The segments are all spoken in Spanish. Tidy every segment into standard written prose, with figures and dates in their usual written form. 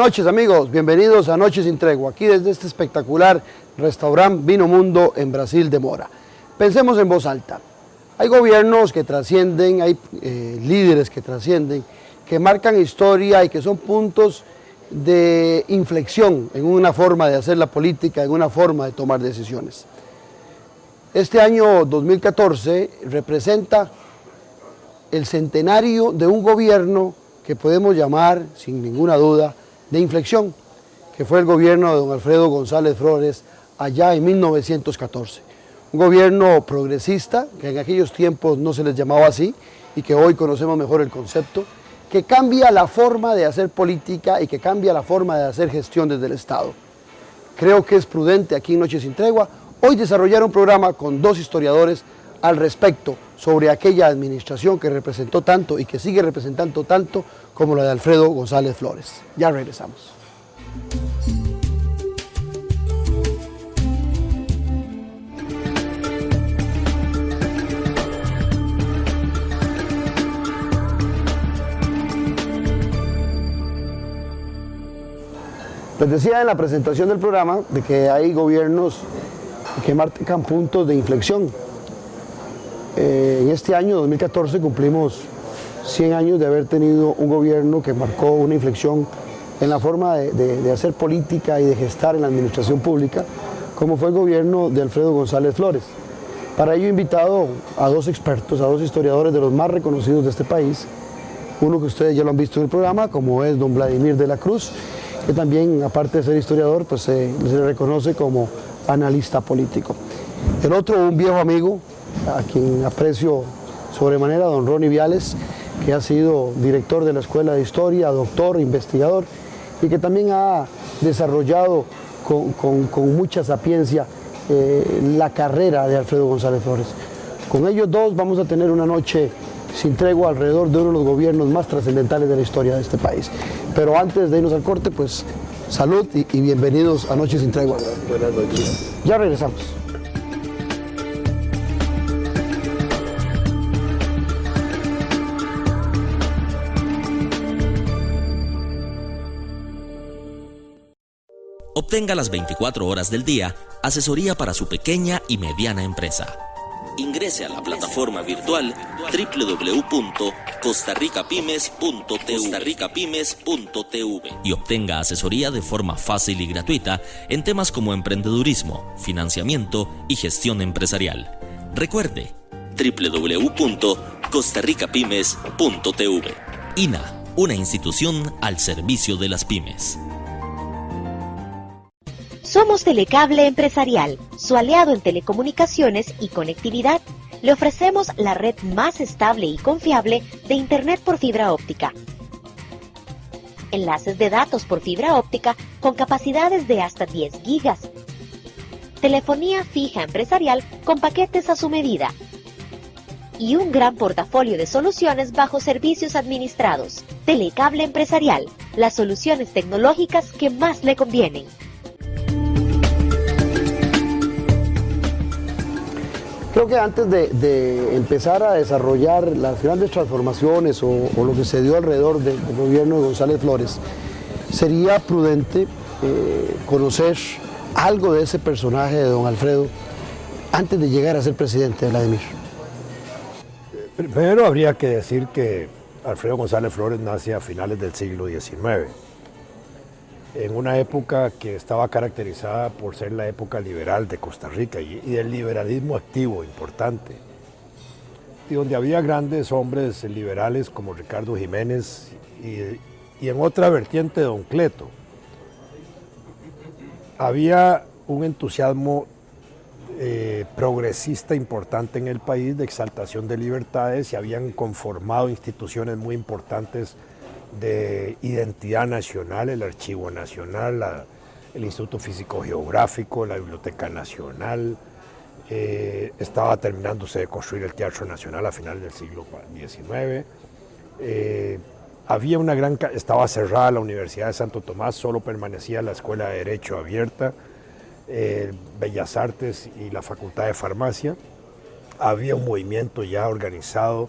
Buenas noches amigos, bienvenidos a Noches sin Tregua, aquí desde este espectacular restaurante Vino Mundo en Brasil de Mora. Pensemos en voz alta, hay gobiernos que trascienden, hay líderes que trascienden, que marcan historia y que son puntos de inflexión en una forma de hacer la política, en una forma de tomar decisiones. Este año 2014 representa el centenario de un gobierno que podemos llamar, sin ninguna duda, de inflexión, que fue el gobierno de don Alfredo González Flores allá en 1914. Un gobierno progresista, que en aquellos tiempos no se les llamaba así, y que hoy conocemos mejor el concepto, que cambia la forma de hacer política y que cambia la forma de hacer gestión desde el Estado. Creo que es prudente aquí en Noches sin Tregua hoy desarrollar un programa con dos historiadores al respecto sobre aquella administración que representó tanto y que sigue representando tanto como la de Alfredo González Flores. Ya regresamos. Les decía en la presentación del programa de que hay gobiernos que marcan puntos de inflexión. En este año 2014 cumplimos 100 años de haber tenido un gobierno que marcó una inflexión en la forma de hacer política y de gestar en la administración pública, como fue el gobierno de Alfredo González Flores. Para ello he invitado a dos expertos, a dos historiadores de los más reconocidos de este país, uno que ustedes ya lo han visto en el programa, como es don Vladimir de la Cruz, que también, aparte de ser historiador, pues se le reconoce como analista político. El otro, un viejo amigo, a quien aprecio sobremanera, don Ronnie Viales, que ha sido director de la Escuela de Historia, doctor, investigador, y que también ha desarrollado con mucha sapiencia la carrera de Alfredo González Flores. Con ellos dos vamos a tener una noche sin tregua alrededor de uno de los gobiernos más trascendentales de la historia de este país. Pero antes de irnos al corte, pues salud y bienvenidos a Noches sin Tregua. Buenas noches. Ya regresamos. Obtenga las 24 horas del día asesoría para su pequeña y mediana empresa. Ingrese a la plataforma virtual www.costarricapymes.tv y obtenga asesoría de forma fácil y gratuita en temas como emprendedurismo, financiamiento y gestión empresarial. Recuerde, www.costarricapymes.tv. INA, una institución al servicio de las pymes. Somos Telecable Empresarial, su aliado en telecomunicaciones y conectividad. Le ofrecemos la red más estable y confiable de Internet por fibra óptica. Enlaces de datos por fibra óptica con capacidades de hasta 10 gigas. Telefonía fija empresarial con paquetes a su medida. Y un gran portafolio de soluciones bajo servicios administrados. Telecable Empresarial, las soluciones tecnológicas que más le convienen. Creo que antes de empezar a desarrollar las grandes transformaciones o lo que se dio alrededor del gobierno de González Flores, sería prudente conocer algo de ese personaje de don Alfredo antes de llegar a ser presidente, Vladimir. Primero habría que decir que Alfredo González Flores nace a finales del siglo XIX, en una época que estaba caracterizada por ser la época liberal de Costa Rica y del liberalismo activo importante, y donde había grandes hombres liberales como Ricardo Jiménez y en otra vertiente don Cleto. Había un entusiasmo progresista importante en el país de exaltación de libertades y habían conformado instituciones muy importantes de identidad nacional, el Archivo Nacional, el Instituto Físico Geográfico, la Biblioteca Nacional. Estaba terminándose de construir el Teatro Nacional a finales del siglo XIX. Estaba cerrada la Universidad de Santo Tomás, solo permanecía la Escuela de Derecho abierta, Bellas Artes y la Facultad de Farmacia. Había un movimiento ya organizado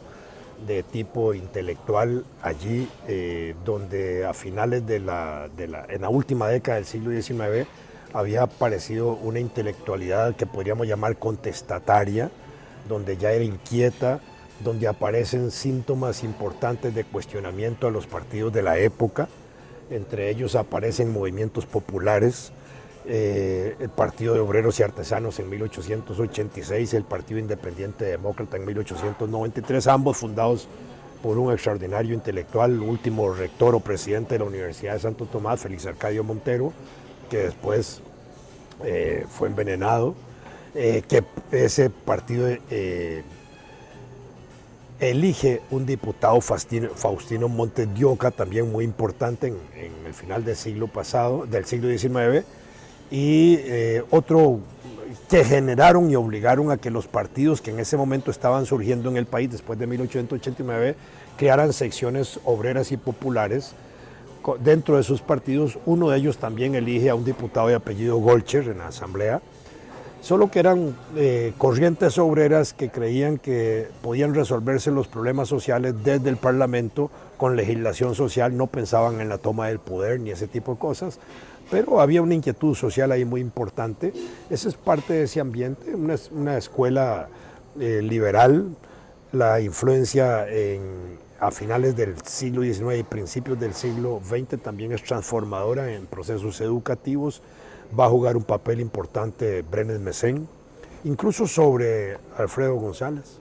de tipo intelectual allí, donde a finales en la última década del siglo XIX había aparecido una intelectualidad que podríamos llamar contestataria, donde ya era inquieta, donde aparecen síntomas importantes de cuestionamiento a los partidos de la época. Entre ellos aparecen movimientos populares, el Partido de Obreros y Artesanos en 1886, el Partido Independiente Demócrata en 1893, ambos fundados por un extraordinario intelectual, último rector o presidente de la Universidad de Santo Tomás, Félix Arcadio Montero, que después fue envenenado, que ese partido elige un diputado, Faustino Montes de Oca, también muy importante en el final del siglo pasado, del siglo XIX, y otro que generaron y obligaron a que los partidos que en ese momento estaban surgiendo en el país después de 1889 crearan secciones obreras y populares dentro de sus partidos. Uno de ellos también elige a un diputado de apellido Golcher en la asamblea, solo que eran corrientes obreras que creían que podían resolverse los problemas sociales desde el Parlamento con legislación social, no pensaban en la toma del poder ni ese tipo de cosas, pero había una inquietud social ahí muy importante. Esa es parte de ese ambiente, una escuela liberal. La influencia a finales del siglo XIX y principios del siglo XX también es transformadora en procesos educativos. Va a jugar un papel importante Brenes Mesén, incluso sobre Alfredo González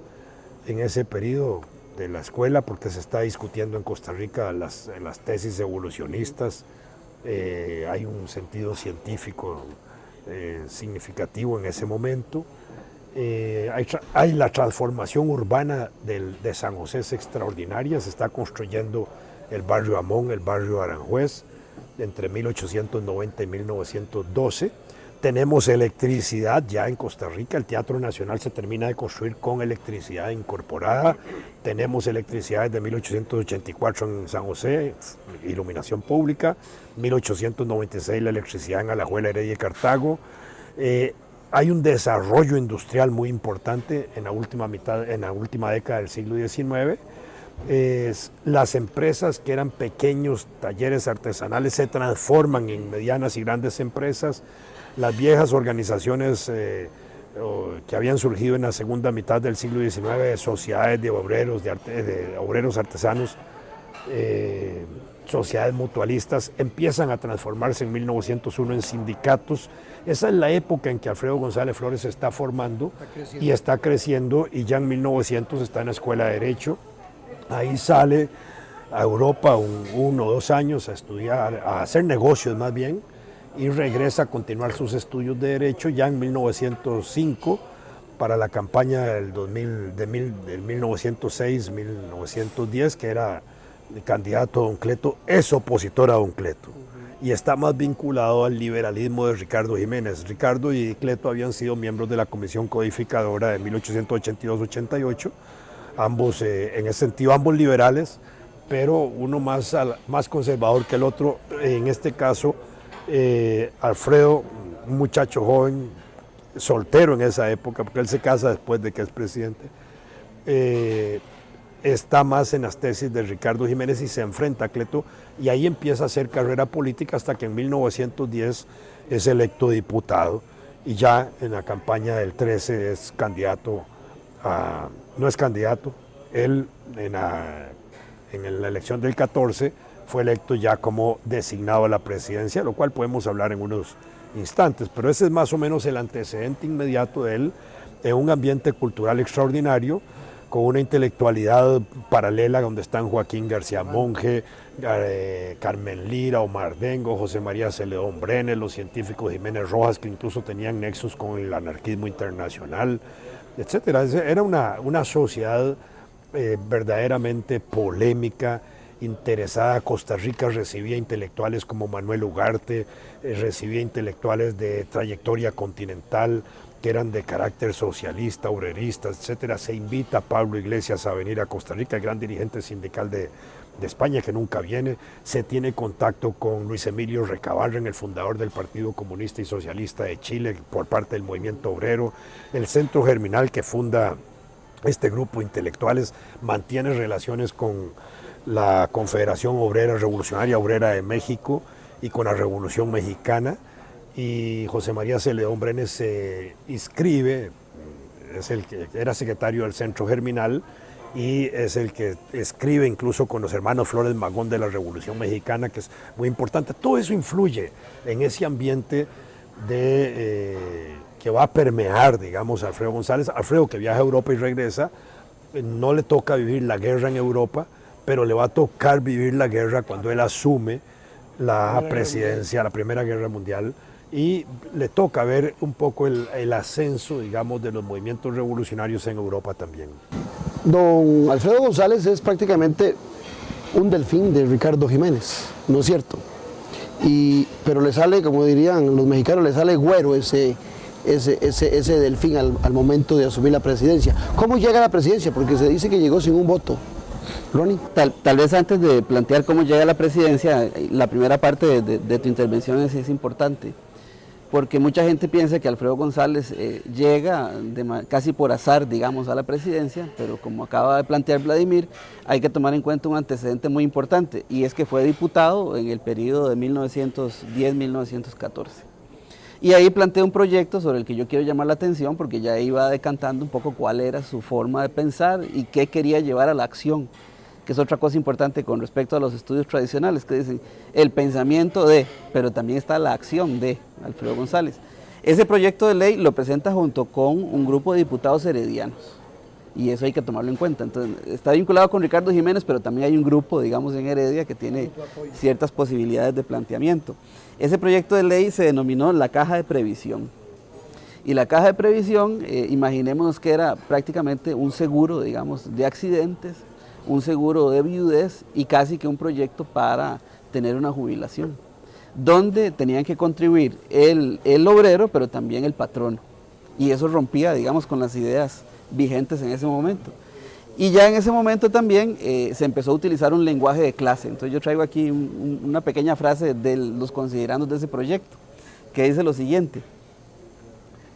en ese periodo de la escuela, porque se está discutiendo en Costa Rica las tesis evolucionistas. Hay un sentido científico significativo en ese momento. Hay la transformación urbana de San José, es extraordinaria. Se está construyendo el barrio Amón, el barrio Aranjuez, entre 1890 y 1912. Tenemos electricidad ya en Costa Rica, el Teatro Nacional se termina de construir con electricidad incorporada. Tenemos electricidad desde 1884 en San José, iluminación pública, 1896 la electricidad en Alajuela, Heredia y Cartago. Hay un desarrollo industrial muy importante en la última década del siglo XIX. Las empresas que eran pequeños talleres artesanales se transforman en medianas y grandes empresas. Las viejas organizaciones que habían surgido en la segunda mitad del siglo XIX, sociedades de obreros, de obreros artesanos, sociedades mutualistas, empiezan a transformarse en 1901 en sindicatos. Esa es la época en que Alfredo González Flores se está formando y está creciendo, y ya en 1900 está en la Escuela de Derecho. Ahí sale a Europa 1 o 2 años a estudiar, a hacer negocios más bien, y regresa a continuar sus estudios de Derecho ya en 1905 para la campaña del 1906-1910, que era candidato a Don Cleto, es opositor a Don Cleto y está más vinculado al liberalismo de Ricardo Jiménez. Ricardo y Cleto habían sido miembros de la Comisión Codificadora de 1882-88, ambos, en ese sentido, ambos liberales, pero uno más conservador que el otro. En este caso, Alfredo, un muchacho joven, soltero en esa época, porque él se casa después de que es presidente, está más en las tesis de Ricardo Jiménez y se enfrenta a Cleto, y ahí empieza a hacer carrera política hasta que en 1910 es electo diputado, y ya en la campaña del 13 es candidato no es candidato, él en la elección del 14 fue electo ya como designado a la presidencia, lo cual podemos hablar en unos instantes, pero ese es más o menos el antecedente inmediato de él, en un ambiente cultural extraordinario, con una intelectualidad paralela donde están Joaquín García Monge, Carmen Lira, Omar Dengo, José María Celedón Brenes, los científicos Jiménez Rojas, que incluso tenían nexos con el anarquismo internacional, etcétera. Era una sociedad verdaderamente polémica, interesada. Costa Rica recibía intelectuales como Manuel Ugarte, recibía intelectuales de trayectoria continental, que eran de carácter socialista, obrerista, etcétera. Se invita a Pablo Iglesias a venir a Costa Rica, el gran dirigente sindical de España, que nunca viene. Se tiene contacto con Luis Emilio Recabarren, el fundador del Partido Comunista y Socialista de Chile, por parte del movimiento obrero. El Centro Germinal, que funda Este grupo de intelectuales mantiene relaciones con la Confederación Obrera Revolucionaria Obrera de México y con la Revolución Mexicana, y José María Celedón Brenes se inscribe, es el que era secretario del Centro Germinal y es el que escribe incluso con los hermanos Flores Magón de la Revolución Mexicana, que es muy importante. Todo eso influye en ese ambiente que va a permear, digamos, a Alfredo González. Alfredo, que viaja a Europa y regresa, no le toca vivir la guerra en Europa, pero le va a tocar vivir la guerra cuando él asume la presidencia, la Primera Guerra Mundial, y le toca ver un poco el ascenso, digamos, de los movimientos revolucionarios en Europa también. Don Alfredo González es prácticamente un delfín de Ricardo Jiménez, ¿no es cierto? Pero le sale, como dirían los mexicanos, le sale güero ese delfín al momento de asumir la presidencia. ¿Cómo llega a la presidencia? Porque se dice que llegó sin un voto. Ronnie. Tal vez antes de plantear cómo llega a la presidencia, la primera parte de tu intervención es importante, porque mucha gente piensa que Alfredo González llega casi por azar, digamos, a la presidencia, pero como acaba de plantear Vladimir, hay que tomar en cuenta un antecedente muy importante, y es que fue diputado en el periodo de 1910-1914. Y ahí plantea un proyecto sobre el que yo quiero llamar la atención, porque ya iba decantando un poco cuál era su forma de pensar y qué quería llevar a la acción, que es otra cosa importante con respecto a los estudios tradicionales, que dicen el pensamiento de, pero también está la acción de Alfredo González. Ese proyecto de ley lo presenta junto con un grupo de diputados heredianos, y eso hay que tomarlo en cuenta. Entonces, está vinculado con Ricardo Jiménez, pero también hay un grupo, digamos, en Heredia que tiene ciertas posibilidades de planteamiento. Ese proyecto de ley se denominó la Caja de Previsión. Y la Caja de Previsión, imaginémonos que era prácticamente un seguro, digamos, de accidentes, un seguro de viudez y casi que un proyecto para tener una jubilación, donde tenían que contribuir el obrero, pero también el patrono. Y eso rompía, digamos, con las ideas vigentes en ese momento. Y ya en ese momento también se empezó a utilizar un lenguaje de clase. Entonces yo traigo aquí una pequeña frase de los considerandos de ese proyecto, que dice lo siguiente: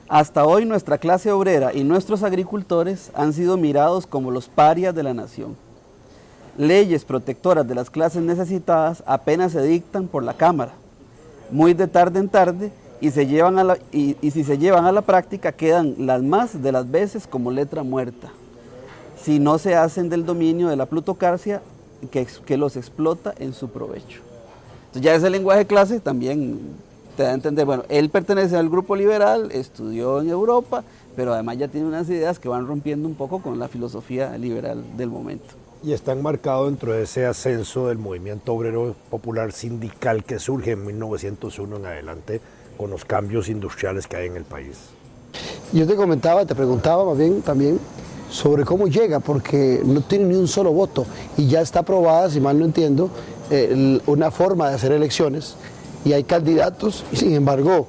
hasta hoy nuestra clase obrera y nuestros agricultores han sido mirados como los parias de la nación. Leyes protectoras de las clases necesitadas apenas se dictan por la Cámara, muy de tarde en tarde, y si se llevan a la práctica quedan las más de las veces como letra muerta, si no se hacen del dominio de la plutocracia que los explota en su provecho. Entonces ya ese lenguaje de clase también te da a entender, bueno, él pertenece al grupo liberal, estudió en Europa, pero además ya tiene unas ideas que van rompiendo un poco con la filosofía liberal del momento. Y está enmarcado dentro de ese ascenso del movimiento obrero popular sindical que surge en 1901 en adelante, con los cambios industriales que hay en el país. Yo te preguntaba más bien también sobre cómo llega, porque no tiene ni un solo voto y ya está aprobada, si mal no entiendo, una forma de hacer elecciones y hay candidatos, y sin embargo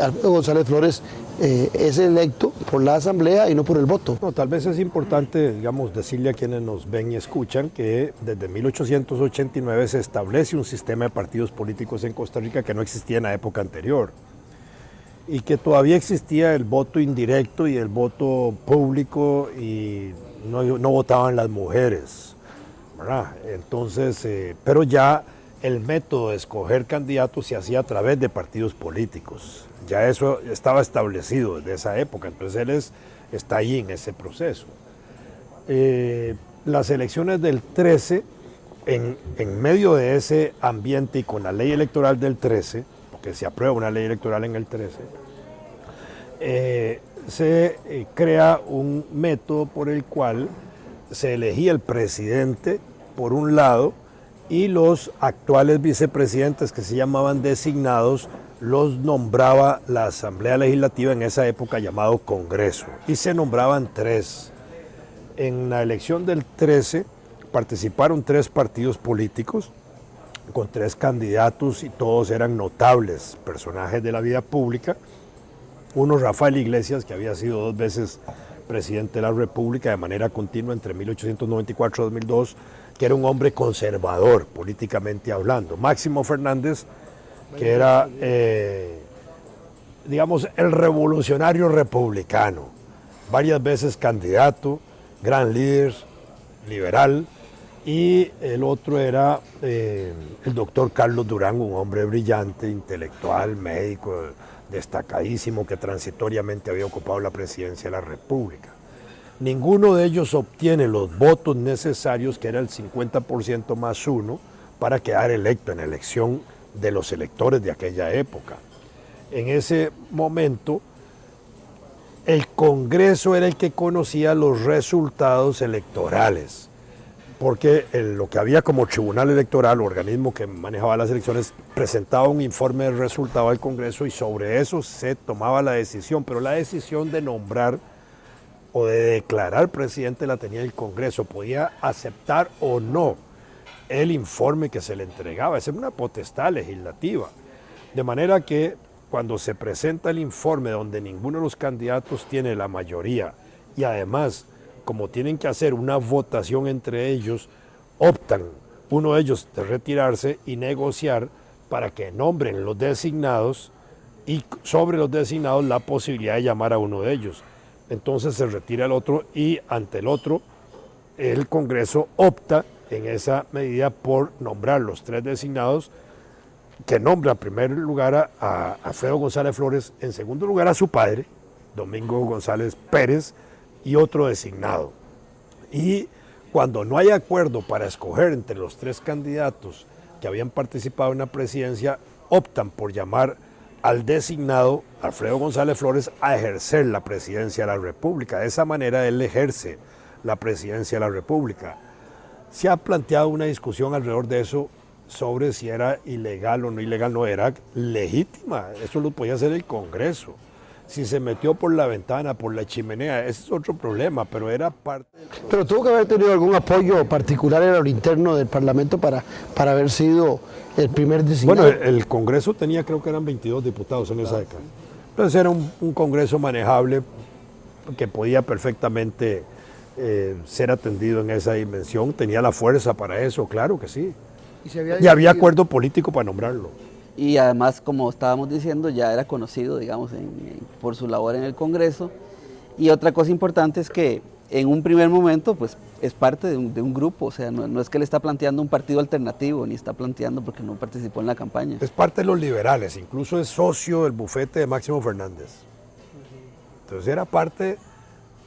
Alfredo González Flores es electo por la asamblea y no por el voto. No, tal vez es importante, digamos, decirle a quienes nos ven y escuchan que desde 1889 se establece un sistema de partidos políticos en Costa Rica que no existía en la época anterior y que todavía existía el voto indirecto y el voto público y no votaban las mujeres, ¿verdad? Entonces, pero ya el método de escoger candidatos se hacía a través de partidos políticos. Ya eso estaba establecido desde esa época, entonces él está ahí en ese proceso. Las elecciones del 13, en medio de ese ambiente y con la ley electoral del 13, porque se aprueba una ley electoral en el 13, se crea un método por el cual se elegía el presidente por un lado y los actuales vicepresidentes que se llamaban designados los nombraba la Asamblea Legislativa en esa época llamado Congreso, y se nombraban 3. En la elección del 13 participaron 3 partidos políticos con 3 candidatos y todos eran notables personajes de la vida pública. Uno, Rafael Iglesias, que había sido 2 veces presidente de la República de manera continua entre 1894 y 2002, que era un hombre conservador políticamente hablando. Máximo Fernández, que era, digamos, el revolucionario republicano, varias veces candidato gran líder liberal, y el otro era el doctor Carlos Durán, un hombre brillante, intelectual, médico, destacadísimo, que transitoriamente había ocupado la presidencia de la República. Ninguno de ellos obtiene los votos necesarios, que era el 50% más uno, para quedar electo en la elección de los electores de aquella época. En ese momento, el Congreso era el que conocía los resultados electorales, porque lo que había como tribunal electoral, organismo que manejaba las elecciones, presentaba un informe de resultado al Congreso y sobre eso se tomaba la decisión, pero la decisión de nombrar o de declarar presidente la tenía el Congreso, podía aceptar o no el informe que se le entregaba, esa es una potestad legislativa, de manera que cuando se presenta el informe donde ninguno de los candidatos tiene la mayoría y además, como tienen que hacer una votación entre ellos, optan uno de ellos de retirarse y negociar para que nombren los designados y sobre los designados la posibilidad de llamar a uno de ellos. Entonces se retira el otro y ante el otro el Congreso opta en esa medida por nombrar los 3 designados, que nombra en primer lugar a Alfredo González Flores, en segundo lugar a su padre, Domingo González Pérez, y otro designado. Y cuando no hay acuerdo para escoger entre los 3 candidatos que habían participado en la presidencia, optan por llamar al designado Alfredo González Flores a ejercer la presidencia de la República. De esa manera él ejerce la presidencia de la República. Se ha planteado una discusión alrededor de eso, sobre si era ilegal o no ilegal, no era legítima, eso lo podía hacer el Congreso. Si se metió por la ventana, por la chimenea, ese es otro problema, pero era parte... Pero tuvo que haber tenido algún apoyo particular en lo interno del Parlamento para haber sido el primer designado. Bueno, el Congreso tenía, creo que eran 22 diputados en esa década. Entonces era un Congreso manejable que podía perfectamente ser atendido en esa dimensión, tenía la fuerza para eso, claro que sí. Y había acuerdo político para nombrarlo. Y además, como estábamos diciendo, ya era conocido, digamos, por su labor en el Congreso. Y otra cosa importante es que en un primer momento, pues, es parte de un grupo, o sea, no es que le está planteando un partido alternativo, ni está planteando porque no participó en la campaña. Es parte de los liberales, incluso es socio del bufete de Máximo Fernández. Entonces era parte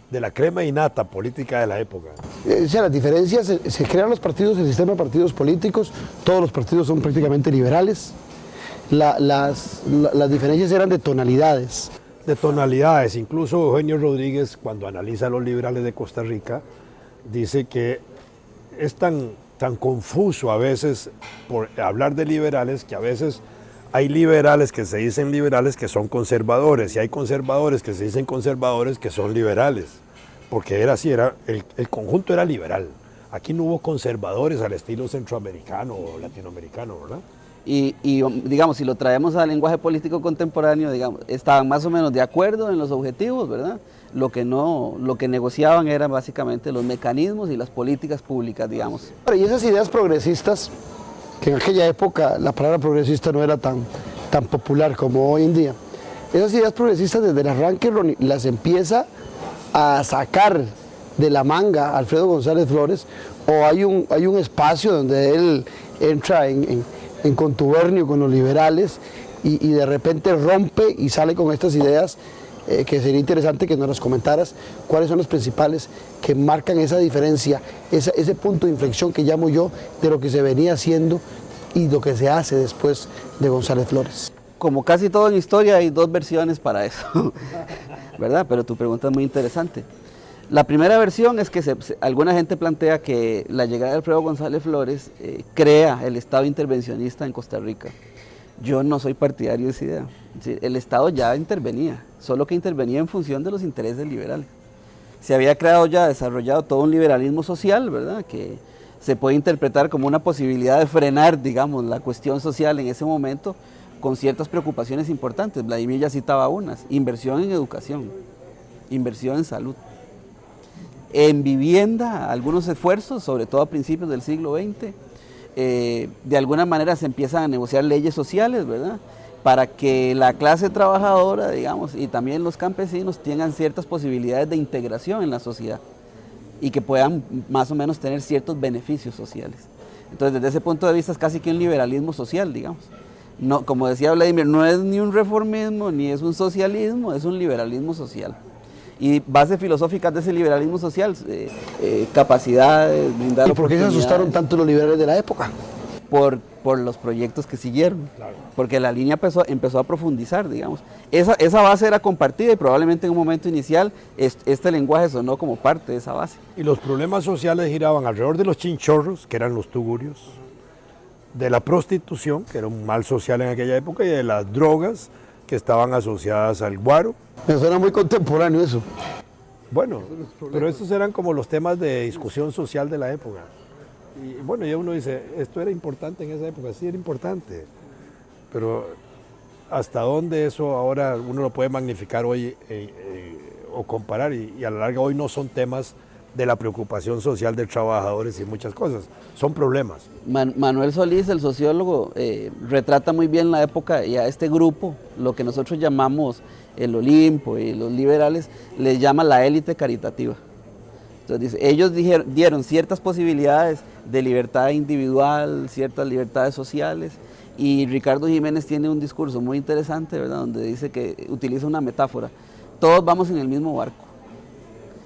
de la crema innata política de la época. O sea, las diferencias, se crean los partidos, el sistema de partidos políticos, todos los partidos son prácticamente liberales. Las diferencias eran de tonalidades. De tonalidades, incluso Eugenio Rodríguez, cuando analiza a los liberales de Costa Rica, dice que es tan confuso a veces por hablar de liberales, que a veces hay liberales que se dicen liberales que son conservadores, y hay conservadores que se dicen conservadores que son liberales, porque era así, el conjunto era liberal. Aquí no hubo conservadores al estilo centroamericano o latinoamericano, ¿verdad? Y digamos, si lo traemos al lenguaje político contemporáneo, digamos, estaban más o menos de acuerdo en los objetivos, ¿verdad? Lo que negociaban eran básicamente los mecanismos y las políticas públicas, digamos. Y esas ideas progresistas, que en aquella época la palabra progresista no era tan popular como hoy en día, esas ideas progresistas desde el arranque las empieza a sacar de la manga Alfredo González Flores, o hay un espacio donde él entra en contubernio con los liberales y de repente rompe y sale con estas ideas que sería interesante que nos las comentaras, cuáles son los principales que marcan esa diferencia, ese punto de inflexión que llamo yo de lo que se venía haciendo y lo que se hace después de González Flores. Como casi todo en historia hay 2 versiones para eso, ¿verdad? Pero tu pregunta es muy interesante. La primera versión es que alguna gente plantea que la llegada de Alfredo González Flores crea el Estado intervencionista en Costa Rica. Yo no soy partidario de esa idea. El Estado ya intervenía, solo que intervenía en función de los intereses liberales. Se había creado ya, desarrollado todo un liberalismo social, ¿verdad? Que se puede interpretar como una posibilidad de frenar, digamos, la cuestión social en ese momento con ciertas preocupaciones importantes. Vladimir ya citaba unas: inversión en educación, inversión en salud. En vivienda, algunos esfuerzos, sobre todo a principios del siglo XX, de alguna manera se empiezan a negociar leyes sociales, ¿verdad? Para que la clase trabajadora, digamos, y también los campesinos tengan ciertas posibilidades de integración en la sociedad. y que puedan más o menos tener ciertos beneficios sociales. Entonces, desde ese punto de vista es casi que un liberalismo social, digamos. No, como decía Vladimir, no es ni un reformismo ni es un socialismo, es un liberalismo social. Y bases filosóficas de ese liberalismo social, capacidades, brindar ¿Y por qué se asustaron tanto los liberales de la época? Por los proyectos que siguieron, claro. Porque la línea empezó a profundizar, digamos. Esa base era compartida y probablemente en un momento inicial este lenguaje sonó como parte de esa base. Y los problemas sociales giraban alrededor de los chinchorros, que eran los tugurios, de la prostitución, que era un mal social en aquella época, y de las drogas, que estaban asociadas al guaro. Me suena muy contemporáneo eso. Bueno, pero estos eran como los temas de discusión social de la época. Y bueno, ya uno dice, esto era importante en esa época, sí era importante, pero hasta dónde eso ahora uno lo puede magnificar hoy o comparar, y a la larga hoy no son temas de la preocupación social de trabajadores y muchas cosas, son problemas. Manuel Solís, el sociólogo, retrata muy bien la época y a este grupo, lo que nosotros llamamos el Olimpo y los liberales, les llama la élite caritativa. Entonces dice, ellos dieron ciertas posibilidades de libertad individual, ciertas libertades sociales, y Ricardo Jiménez tiene un discurso muy interesante, ¿verdad?, donde dice que utiliza una metáfora, todos vamos en el mismo barco,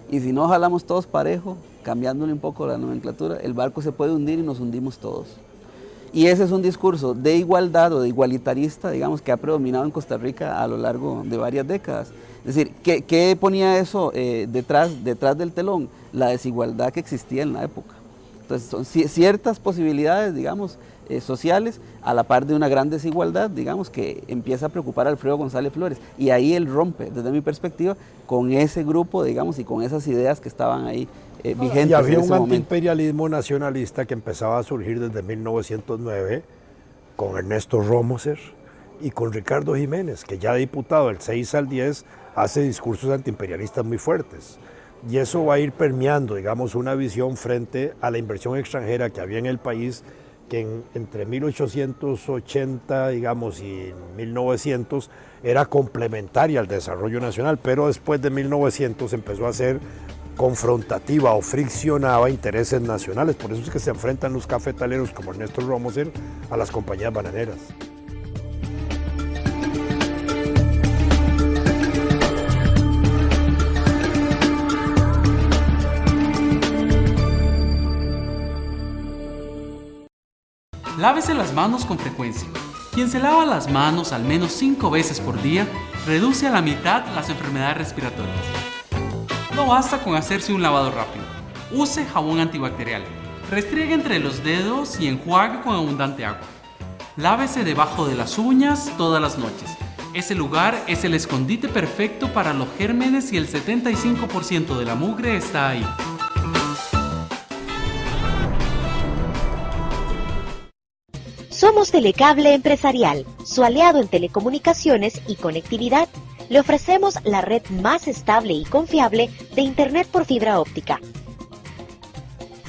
y si no jalamos todos parejo, cambiándole un poco la nomenclatura, el barco se puede hundir y nos hundimos todos. Y ese es un discurso de igualdad o de igualitarista, digamos, que ha predominado en Costa Rica a lo largo de varias décadas. Es decir, ¿qué ponía eso detrás del telón? La desigualdad que existía en la época. Entonces, son ciertas posibilidades, digamos, sociales, a la par de una gran desigualdad, digamos, que empieza a preocupar a Alfredo González Flores. Y ahí él rompe, desde mi perspectiva, con ese grupo, digamos, y con esas ideas que estaban ahí vigentes. Y había en ese un momento. antiimperialismo nacionalista que empezaba a surgir desde 1909 con Ernesto Romoser y con Ricardo Jiménez, que ya diputado del 6 al 10 hace discursos antiimperialistas muy fuertes. Y eso va a ir permeando, digamos, una visión frente a la inversión extranjera que había en el país, que entre 1880, digamos, y 1900 era complementaria al desarrollo nacional, pero después de 1900 empezó a ser confrontativa o friccionaba intereses nacionales. Por eso es que se enfrentan los cafetaleros como Ernesto Romoser a las compañías bananeras. Lávese las manos con frecuencia. Quien se lava las manos al menos 5 veces por día reduce a la mitad las enfermedades respiratorias. No basta con hacerse un lavado rápido. Use jabón antibacterial. Restriegue entre los dedos y enjuague con abundante agua. Lávese debajo de las uñas todas las noches. Ese lugar es el escondite perfecto para los gérmenes y el 75% de la mugre está ahí. Somos Telecable Empresarial, su aliado en telecomunicaciones y conectividad. Le ofrecemos la red más estable y confiable de Internet por fibra óptica.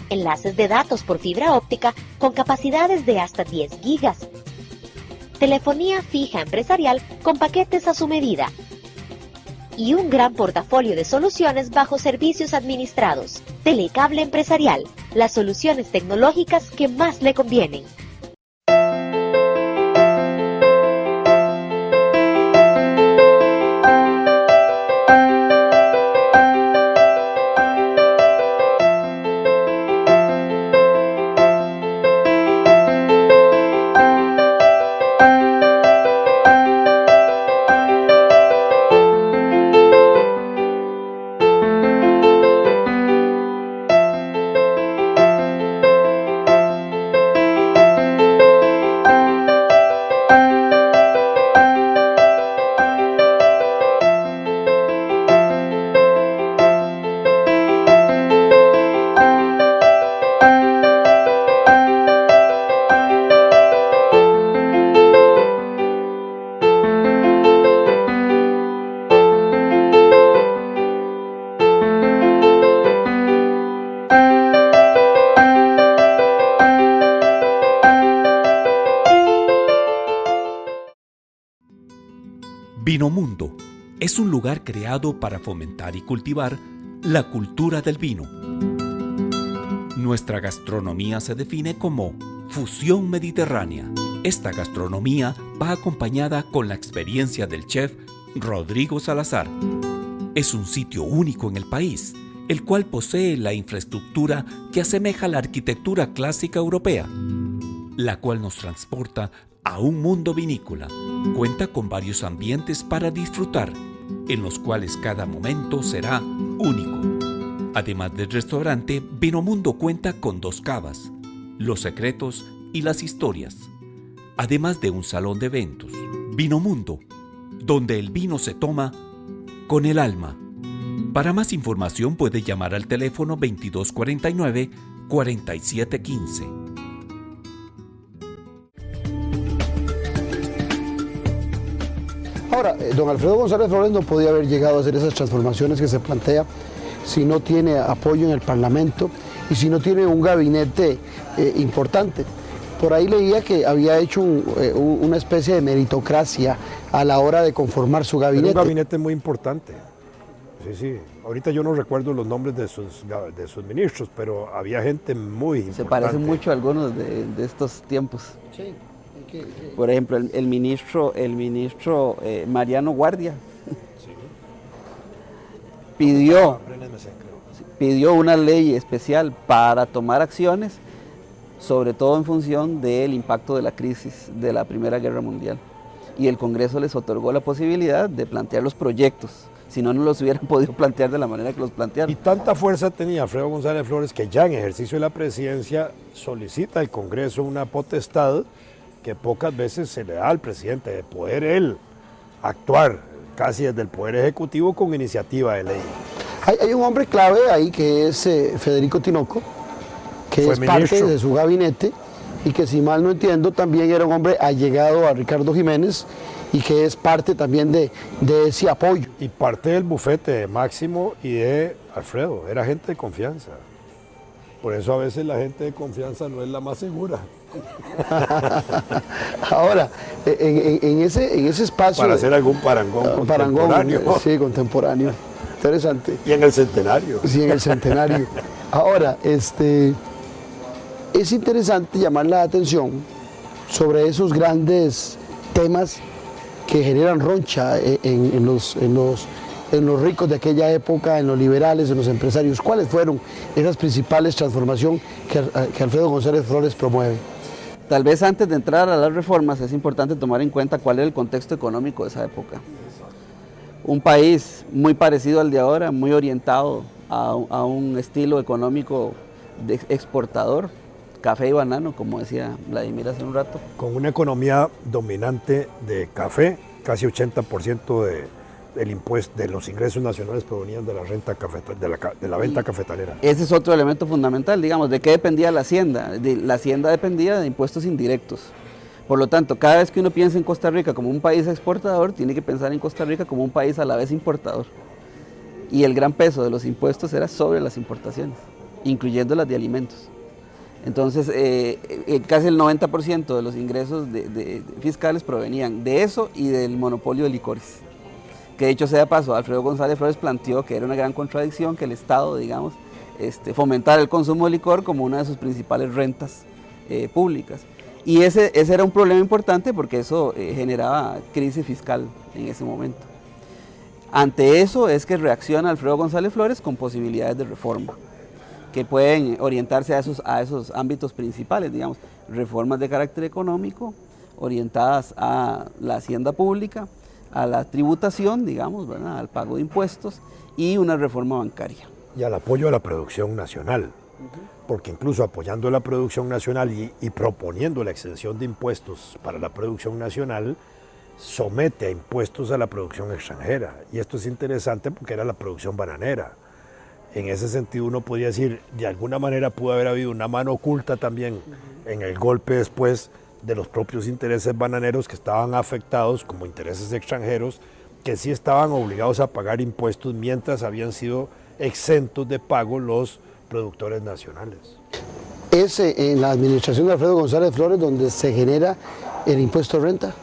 Enlaces de datos por fibra óptica con capacidades de hasta 10 gigas. Telefonía fija empresarial con paquetes a su medida. Y un gran portafolio de soluciones bajo servicios administrados. Telecable Empresarial, las soluciones tecnológicas que más le convienen. Vinomundo es un lugar creado para fomentar y cultivar La cultura del vino. Nuestra gastronomía se define como fusión mediterránea. Esta gastronomía va acompañada con la experiencia del chef Rodrigo Salazar. Es un sitio único en el país, el cual posee la infraestructura que asemeja la arquitectura clásica europea, la cual nos transporta a un mundo vinícola. Cuenta con varios ambientes para disfrutar, en los cuales cada momento será único. Además del restaurante, Vinomundo cuenta con 2 cavas, Los Secretos y Las Historias, además de un salón de eventos. Vinomundo, donde el vino se toma con el alma. Para más información puede llamar al teléfono 2249-4715. Ahora, don Alfredo González Flores no podía haber llegado a hacer esas transformaciones que se plantea si no tiene apoyo en el Parlamento y si no tiene un gabinete importante. Por ahí leía que había hecho una especie de meritocracia a la hora de conformar su gabinete. Era un gabinete muy importante. Sí. Ahorita yo no recuerdo los nombres de sus ministros, pero había gente muy importante. Se parecen mucho a algunos de estos tiempos. Sí. Por ejemplo, el ministro Mariano Guardia pidió una ley especial para tomar acciones, sobre todo en función del impacto de la crisis de la Primera Guerra Mundial. Y el Congreso les otorgó la posibilidad de plantear los proyectos, si no, no los hubieran podido plantear de la manera que los plantearon. Y tanta fuerza tenía Alfredo González Flores que ya en ejercicio de la presidencia solicita al Congreso una potestad que pocas veces se le da al presidente, de poder él actuar casi desde el Poder Ejecutivo con iniciativa de ley. Hay un hombre clave ahí que es Federico Tinoco, que Fue es ministro. parte de su gabinete y que, si mal no entiendo, también era un hombre allegado a Ricardo Jiménez y que es parte también de ese apoyo. Y parte del bufete de Máximo y de Alfredo, era gente de confianza. Por eso a veces la gente de confianza no es la más segura. Ahora, en ese espacio... Para hacer algún contemporáneo. Sí, contemporáneo. Interesante. Y en el centenario. Sí, en el centenario. Ahora, es interesante llamar la atención sobre esos grandes temas que generan roncha en los ricos de aquella época, en los liberales, en los empresarios. ¿Cuáles fueron esas principales transformaciones que Alfredo González Flores promueve? Tal vez antes de entrar a las reformas es importante tomar en cuenta cuál era el contexto económico de esa época. Un país muy parecido al de ahora, muy orientado a un estilo económico de exportador, café y banano, como decía Vladimir hace un rato. Con una economía dominante de café, casi 80% del impuesto de los ingresos nacionales provenían de la renta de la venta cafetalera. Ese es otro elemento fundamental, digamos, ¿de qué dependía la hacienda? La hacienda dependía de impuestos indirectos. Por lo tanto, cada vez que uno piensa en Costa Rica como un país exportador, tiene que pensar en Costa Rica como un país a la vez importador. Y el gran peso de los impuestos era sobre las importaciones, incluyendo las de alimentos. Entonces, casi el 90% de los ingresos fiscales provenían de eso y del monopolio de licores. Que de hecho sea de paso, Alfredo González Flores planteó que era una gran contradicción que el Estado, digamos, fomentara el consumo de licor como una de sus principales rentas públicas. Y ese era un problema importante porque eso generaba crisis fiscal en ese momento. Ante eso es que reacciona Alfredo González Flores con posibilidades de reforma, que pueden orientarse a esos ámbitos principales, digamos, reformas de carácter económico, orientadas a la hacienda pública, a la tributación, digamos, ¿verdad?, al pago de impuestos y una reforma bancaria. Y al apoyo a la producción nacional, porque incluso apoyando la producción nacional y proponiendo la exención de impuestos para la producción nacional, somete a impuestos a la producción extranjera. Y esto es interesante porque era la producción bananera. En ese sentido uno podría decir, de alguna manera pudo haber habido una mano oculta también en el golpe después de los propios intereses bananeros que estaban afectados como intereses extranjeros, que sí estaban obligados a pagar impuestos mientras habían sido exentos de pago los productores nacionales. ¿Es en la administración de Alfredo González Flores donde se genera el impuesto de renta?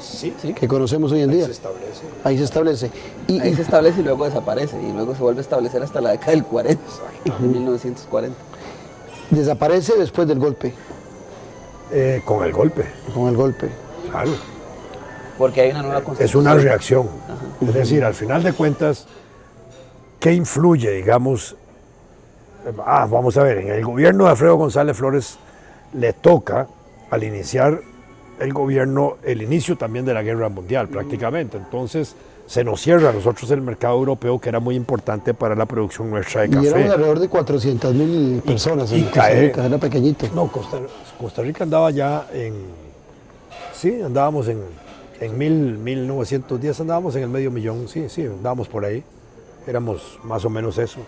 Sí, que conocemos hoy en día. se establece. Ahí se establece. Ahí se establece y luego desaparece, y luego se vuelve a establecer hasta la década del 40, de 1940. Desaparece después del golpe. Con el golpe, Con el golpe. claro. Porque hay una nueva Es constitución. una reacción. Es decir, al final de cuentas, ¿qué influye, digamos? Vamos a ver, en el gobierno de Alfredo González Flores le toca, al iniciar el gobierno, el inicio también de la guerra mundial prácticamente. Entonces se nos cierra a nosotros el mercado europeo, que era muy importante para la producción nuestra de Y café. eran alrededor de 400.000 personas en Costa Rica, era pequeñito. No, Costa Rica andaba ya andábamos en 1910, andábamos en el medio millón, sí, andábamos por ahí, éramos más o menos eso.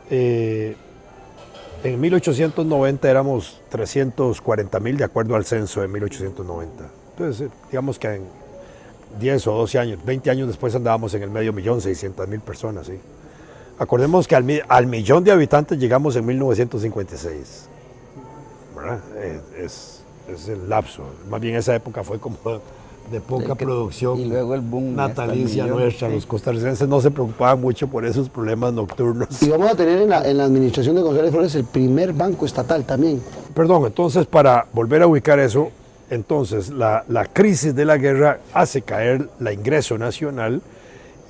En 1890 éramos 340.000 de acuerdo al censo de 1890. Entonces, digamos que en 10 o 12 años, 20 años después andábamos en el medio millón, 600.000 personas, sí. Acordemos que al millón de habitantes llegamos en 1956, ¿verdad? Es el lapso. Más bien esa época fue como de poca producción y luego el boom natalicia hasta el millón, nuestra. sí. Los costarricenses no se preocupaban mucho por esos problemas nocturnos. Y vamos a tener en la administración de González Flores el primer banco estatal también. Perdón, entonces para volver a ubicar eso, entonces la crisis de la guerra hace caer el ingreso nacional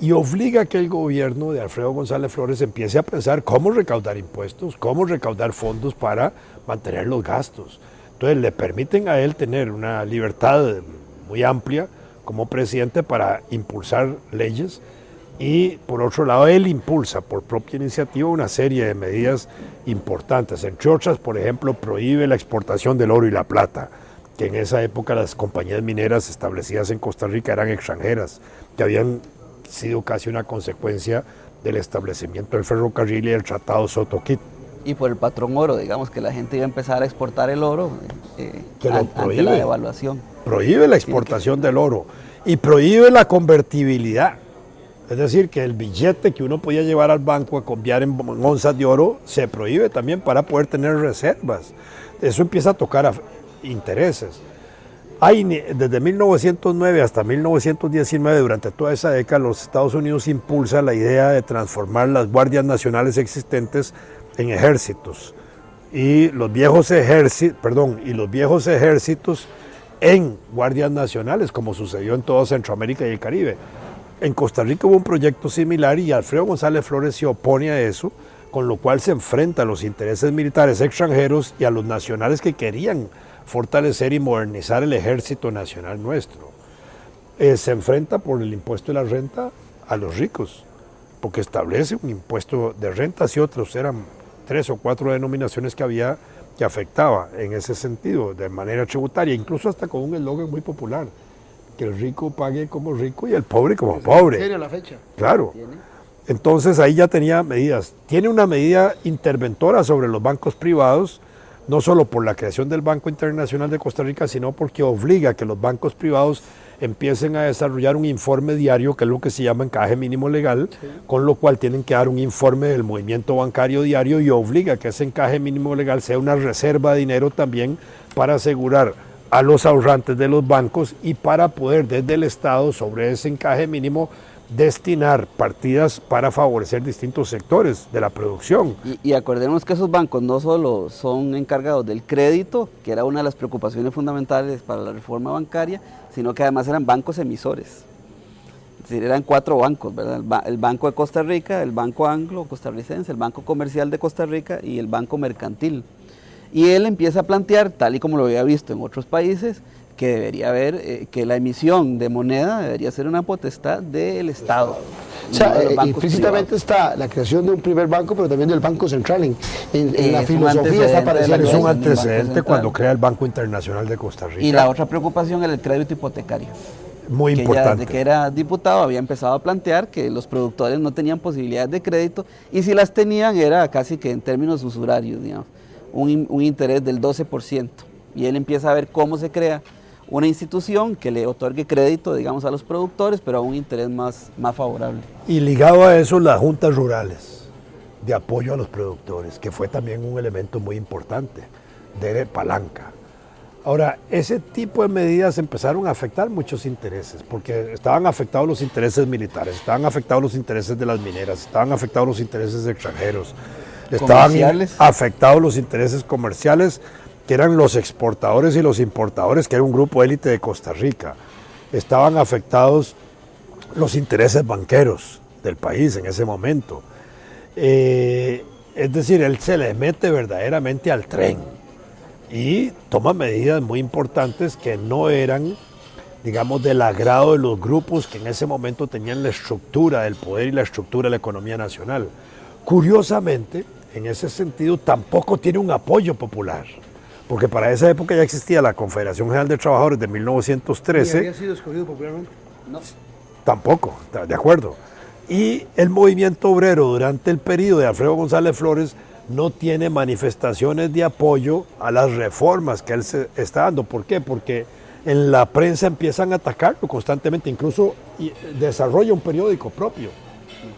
y obliga a que el gobierno de Alfredo González Flores empiece a pensar cómo recaudar impuestos, cómo recaudar fondos para mantener los gastos. Entonces le permiten a él tener una libertad muy amplia como presidente para impulsar leyes y por otro lado él impulsa por propia iniciativa una serie de medidas importantes, entre otras, por ejemplo, prohíbe la exportación del oro y la plata, que en esa época las compañías mineras establecidas en Costa Rica eran extranjeras, que habían sido casi una consecuencia del establecimiento del ferrocarril y del Tratado Soto-Kit. Y por el patrón oro, digamos que la gente iba a empezar a exportar el oro Que lo ante prohíbe. la devaluación. Prohíbe la exportación del oro y prohíbe la convertibilidad. Es decir, que el billete que uno podía llevar al banco a cambiar en onzas de oro se prohíbe también para poder tener reservas. Eso empieza a tocar intereses. Desde 1909 hasta 1919, durante toda esa década, los Estados Unidos impulsa la idea de transformar las guardias nacionales existentes en ejércitos y los viejos ejércitos en guardias nacionales, como sucedió en toda Centroamérica y el Caribe. En Costa Rica hubo un proyecto similar y Alfredo González Flores se opone a eso, con lo cual se enfrenta a los intereses militares extranjeros y a los nacionales que querían fortalecer y modernizar el ejército nacional nuestro. Se enfrenta por el impuesto de la renta a los ricos, porque establece un impuesto de rentas y otros, eran 3 o 4 denominaciones que había que afectaba en ese sentido, de manera tributaria, incluso hasta con un eslogan muy popular, que el rico pague como rico y el pobre como pobre. ¿En serio la fecha? Claro. Entonces ahí ya tenía medidas. Tiene una medida interventora sobre los bancos privados, no solo por la creación del Banco Internacional de Costa Rica, sino porque obliga a que los bancos privados empiecen a desarrollar un informe diario, que es lo que se llama encaje mínimo legal, con lo cual tienen que dar un informe del movimiento bancario diario y obliga a que ese encaje mínimo legal sea una reserva de dinero también para asegurar a los ahorrantes de los bancos y para poder desde el Estado sobre ese encaje mínimo destinar partidas para favorecer distintos sectores de la producción. Y acordemos que esos bancos no solo son encargados del crédito, que era una de las preocupaciones fundamentales para la reforma bancaria, sino que además eran bancos emisores. Es decir, eran 4 bancos, ¿verdad? El Banco de Costa Rica, el Banco Anglo Costarricense, el Banco Comercial de Costa Rica y el Banco Mercantil. Y él empieza a plantear, tal y como lo había visto en otros países, que debería haber, que la emisión de moneda debería ser una potestad del Estado. O sea, implícitamente está la creación de un primer banco, pero también del Banco Central. En la filosofía está apareciendo. Es un antecedente cuando crea el Banco Internacional de Costa Rica. Y la otra preocupación era el crédito hipotecario. Muy que importante. Ya desde que era diputado había empezado a plantear que los productores no tenían posibilidades de crédito y si las tenían era casi que en términos usurarios, digamos, un interés del 12%. Y él empieza a ver cómo se crea una institución que le otorgue crédito, digamos, a los productores, pero a un interés más favorable. Y ligado a eso, las juntas rurales de apoyo a los productores, que fue también un elemento muy importante de palanca. Ahora, ese tipo de medidas empezaron a afectar muchos intereses, porque estaban afectados los intereses militares, estaban afectados los intereses de las mineras, estaban afectados los intereses extranjeros, estaban afectados los intereses comerciales, que eran los exportadores y los importadores, que era un grupo élite de Costa Rica. Estaban afectados los intereses banqueros del país en ese momento. Es decir, él se le mete verdaderamente al tren y toma medidas muy importantes que no eran, digamos, del agrado de los grupos que en ese momento tenían la estructura del poder y la estructura de la economía nacional. Curiosamente, en ese sentido, tampoco tiene un apoyo popular, porque para esa época ya existía la Confederación General de Trabajadores de 1913. ¿Y había sido escogido popularmente? No. Tampoco, de acuerdo. Y el movimiento obrero durante el periodo de Alfredo González Flores no tiene manifestaciones de apoyo a las reformas que él se está dando. ¿Por qué? Porque en la prensa empiezan a atacarlo constantemente, incluso desarrolla un periódico propio,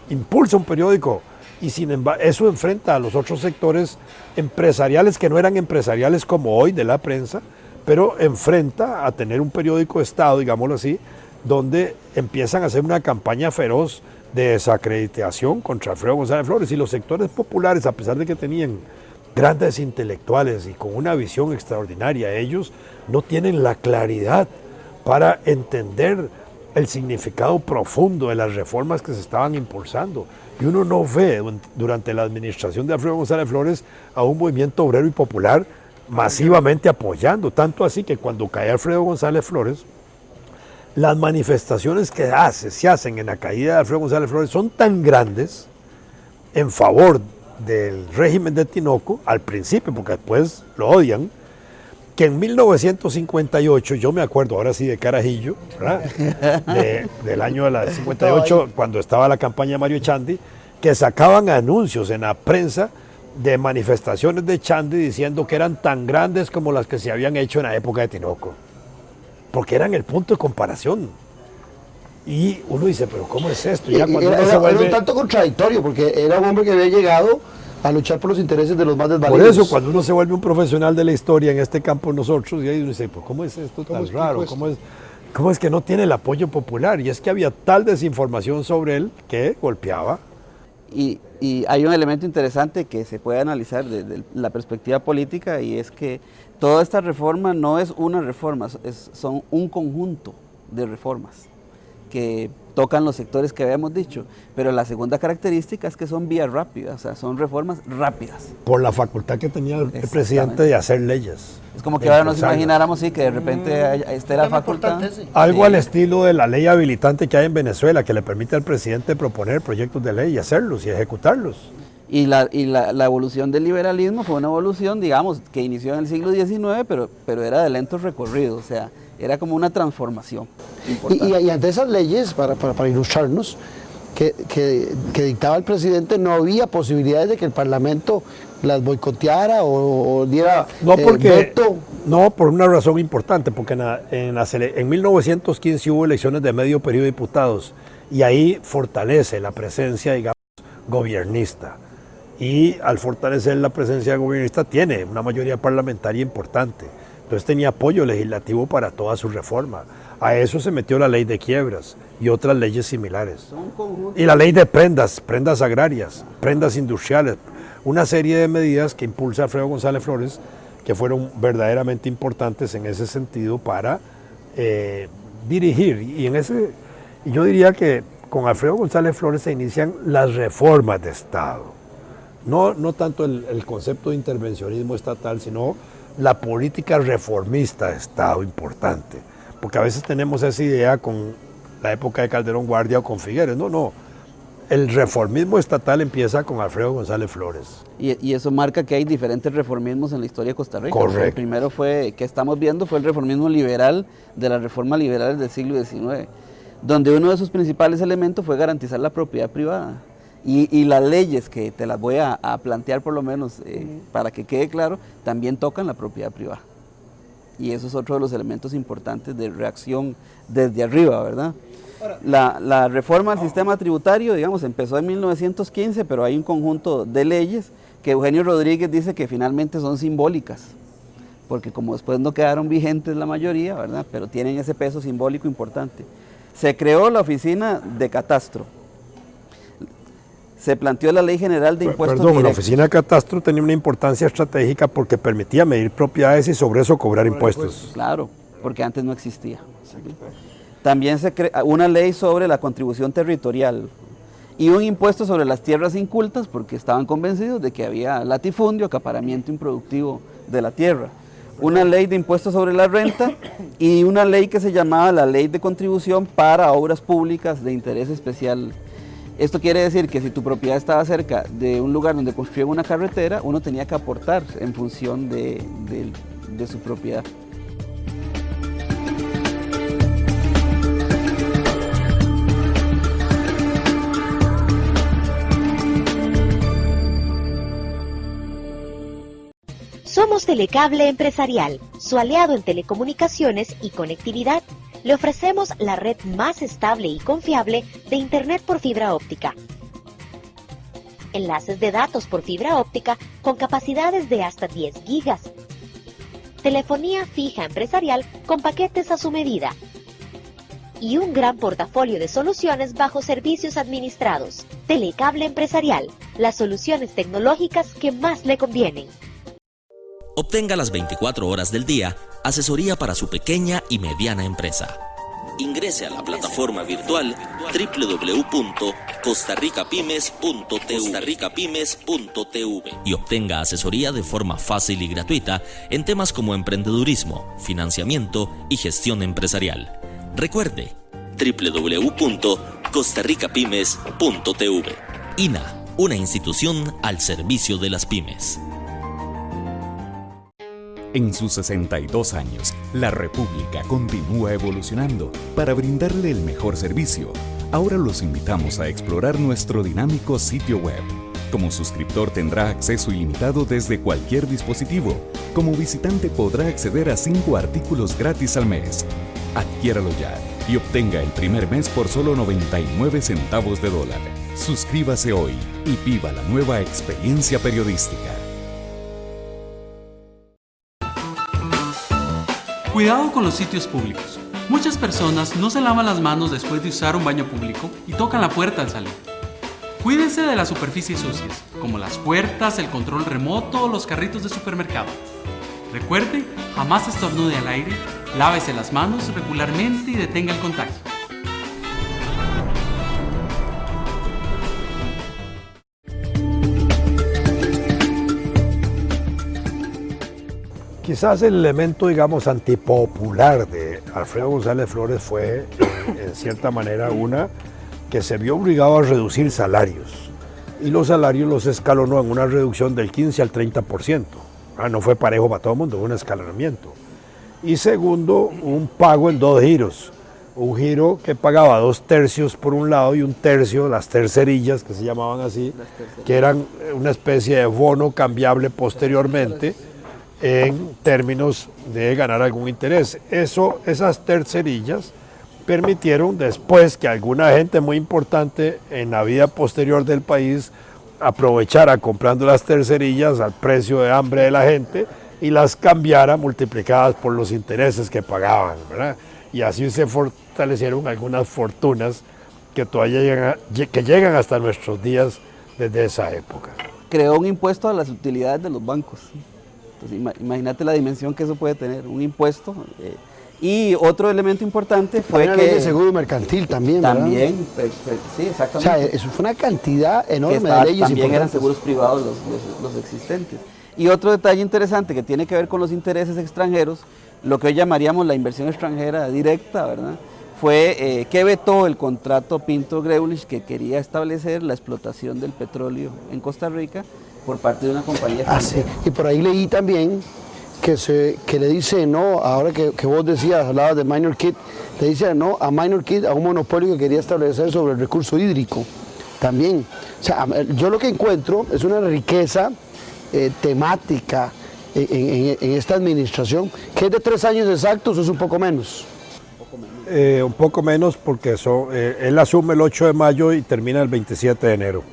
impulsa un periódico, y sin embargo eso enfrenta a los otros sectores empresariales que no eran empresariales como hoy de la prensa, pero enfrenta a tener un periódico de Estado, digámoslo así, donde empiezan a hacer una campaña feroz de desacreditación contra Alfredo González Flores, y los sectores populares, a pesar de que tenían grandes intelectuales y con una visión extraordinaria, ellos no tienen la claridad para entender el significado profundo de las reformas que se estaban impulsando. Y uno no ve durante la administración de Alfredo González Flores a un movimiento obrero y popular masivamente apoyando, tanto así que cuando cae Alfredo González Flores, las manifestaciones que se hacen en la caída de Alfredo González Flores son tan grandes en favor del régimen de Tinoco, al principio, porque después lo odian, que en 1958, yo me acuerdo ahora sí de carajillo, del año de la 58, cuando estaba la campaña de Mario Echandi, que sacaban anuncios en la prensa de manifestaciones de Echandi diciendo que eran tan grandes como las que se habían hecho en la época de Tinoco, porque eran el punto de comparación. Y uno dice, pero ¿cómo es esto? Ya cuando era un tanto contradictorio, porque era un hombre que había llegado a luchar por los intereses de los más desvalidos. Por eso, cuando uno se vuelve un profesional de la historia en este campo nosotros, y ahí uno dice, pues ¿cómo es esto tan raro? ¿Cómo es que no tiene el apoyo popular? Y es que había tal desinformación sobre él que golpeaba. Y hay un elemento interesante que se puede analizar desde la perspectiva política, y es que toda esta reforma no es una reforma, son un conjunto de reformas que tocan los sectores que habíamos dicho, pero la segunda característica es que son vías rápidas, o sea, son reformas rápidas. Por la facultad que tenía el presidente de hacer leyes. Es como que ahora nos imagináramos que de repente esta era facultad. Algo al estilo de la ley habilitante que hay en Venezuela, que le permite al presidente proponer proyectos de ley y hacerlos y ejecutarlos. Y la evolución del liberalismo fue una evolución, digamos, que inició en el siglo XIX, pero era de lento recorrido, o sea, era como una transformación importante. Y ante esas leyes, para ilustrarnos, que dictaba el presidente, no había posibilidades de que el Parlamento las boicoteara o diera veto. No, por una razón importante, porque en 1915 hubo elecciones de medio periodo de diputados, y ahí fortalece la presencia, digamos, gobiernista. Y al fortalecer la presencia gobernista tiene una mayoría parlamentaria importante. Entonces tenía apoyo legislativo para toda su reforma. A eso se metió la ley de quiebras y otras leyes similares. Y la ley de prendas agrarias, prendas industriales, una serie de medidas que impulsa Alfredo González Flores, que fueron verdaderamente importantes en ese sentido para dirigir. Y yo diría que con Alfredo González Flores se inician las reformas de Estado. No tanto el concepto de intervencionismo estatal, sino la política reformista de Estado importante. Porque a veces tenemos esa idea con la época de Calderón Guardia o con Figueres. No. El reformismo estatal empieza con Alfredo González Flores. Y eso marca que hay diferentes reformismos en la historia de Costa Rica. Correcto. El primero que estamos viendo fue el reformismo liberal de las reformas liberales del siglo XIX, donde uno de sus principales elementos fue garantizar la propiedad privada. Y las leyes, que te las voy a plantear por lo menos para que quede claro, también tocan la propiedad privada. Y eso es otro de los elementos importantes de reacción desde arriba, ¿verdad? La reforma al sistema tributario, digamos, empezó en 1915, pero hay un conjunto de leyes que Eugenio Rodríguez dice que finalmente son simbólicas, porque como después no quedaron vigentes la mayoría, ¿verdad? Pero tienen ese peso simbólico importante. Se creó la oficina de catastro. Se planteó la Ley General de Impuestos Perdón, la Directos. oficina de catastro tenía una importancia estratégica porque permitía medir propiedades y sobre eso cobrar impuestos. Claro, porque antes no existía. También se creó una ley sobre la contribución territorial y un impuesto sobre las tierras incultas porque estaban convencidos de que había latifundio, acaparamiento improductivo de la tierra. Una ley de impuestos sobre la renta y una ley que se llamaba la Ley de Contribución para Obras Públicas de Interés Especial. Esto quiere decir que si tu propiedad estaba cerca de un lugar donde construían una carretera, uno tenía que aportar en función de su propiedad. Somos Telecable Empresarial, su aliado en telecomunicaciones y conectividad. Le ofrecemos la red más estable y confiable de Internet por fibra óptica. Enlaces de datos por fibra óptica con capacidades de hasta 10 gigas. Telefonía fija empresarial con paquetes a su medida. Y un gran portafolio de soluciones bajo servicios administrados. Telecable Empresarial, las soluciones tecnológicas que más le convienen. Obtenga las 24 horas del día asesoría para su pequeña y mediana empresa. Ingrese a la plataforma virtual www.costarricapymes.tv y obtenga asesoría de forma fácil y gratuita en temas como emprendedurismo, financiamiento y gestión empresarial. Recuerde, www.costarricapymes.tv. INA, una institución al servicio de las pymes. En sus 62 años, la República continúa evolucionando para brindarle el mejor servicio. Ahora los invitamos a explorar nuestro dinámico sitio web. Como suscriptor tendrá acceso ilimitado desde cualquier dispositivo. Como visitante podrá acceder a 5 artículos gratis al mes. Adquiéralo ya y obtenga el primer mes por solo 99 centavos de dólar. Suscríbase hoy y viva la nueva experiencia periodística. Cuidado con los sitios públicos. Muchas personas no se lavan las manos después de usar un baño público y tocan la puerta al salir. Cuídense de las superficies sucias, como las puertas, el control remoto o los carritos de supermercado. Recuerde, jamás estornude al aire, lávese las manos regularmente y detenga el contagio. Quizás el elemento, digamos, antipopular de Alfredo González Flores fue, en cierta manera, que se vio obligado a reducir salarios. Y los salarios los escalonó en una reducción del 15 al 30%. No fue parejo para todo el mundo, fue un escalonamiento. Y segundo, un pago en 2 giros. Un giro que pagaba 2/3 por un lado y 1/3, las tercerillas, que se llamaban así, que eran una especie de bono cambiable posteriormente, en términos de ganar algún interés. Esas tercerillas permitieron después que alguna gente muy importante en la vida posterior del país aprovechara comprando las tercerillas al precio de hambre de la gente y las cambiara multiplicadas por los intereses que pagaban, ¿verdad? Y así se fortalecieron algunas fortunas que todavía llegan hasta nuestros días desde esa época. Creó un impuesto a las utilidades de los bancos. Entonces, imagínate la dimensión que eso puede tener, un impuesto. Y otro elemento importante fue una ley de seguro mercantil también, ¿verdad? También, sí, exactamente. O sea, eso fue una cantidad enorme de leyes también eran importantes. seguros privados los existentes. Y otro detalle interesante que tiene que ver con los intereses extranjeros, lo que hoy llamaríamos la inversión extranjera directa, ¿verdad? Fue que vetó el contrato Pinto-Greulich, que quería establecer la explotación del petróleo en Costa Rica por parte de una compañía Sí. Y por ahí leí también que le dice no, ahora que vos decías, hablabas de Minor Kid, le dice no a Minor Kid, a un monopolio que quería establecer sobre el recurso hídrico también. O sea, yo lo que encuentro es una riqueza temática en esta administración, que es de 3 años exactos o es un poco menos. Un poco menos porque él asume el 8 de mayo y termina el 27 de enero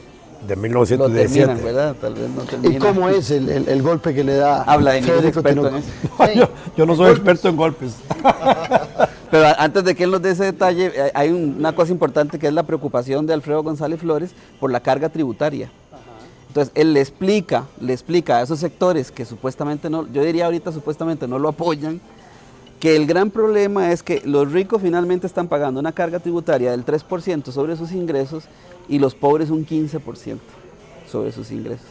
de Lo 1917. terminan, ¿verdad? Tal vez no ¿Y terminan. cómo es el golpe que le da Habla de ningún Federico experto Tinoco? en eso. Yo no soy experto en golpes. Pero antes de que él nos dé ese detalle, hay una cosa importante que es la preocupación de Alfredo González Flores por la carga tributaria. Entonces, él le explica a esos sectores que supuestamente no, yo diría ahorita supuestamente no lo apoyan, que el gran problema es que los ricos finalmente están pagando una carga tributaria del 3% sobre sus ingresos y los pobres un 15% sobre sus ingresos.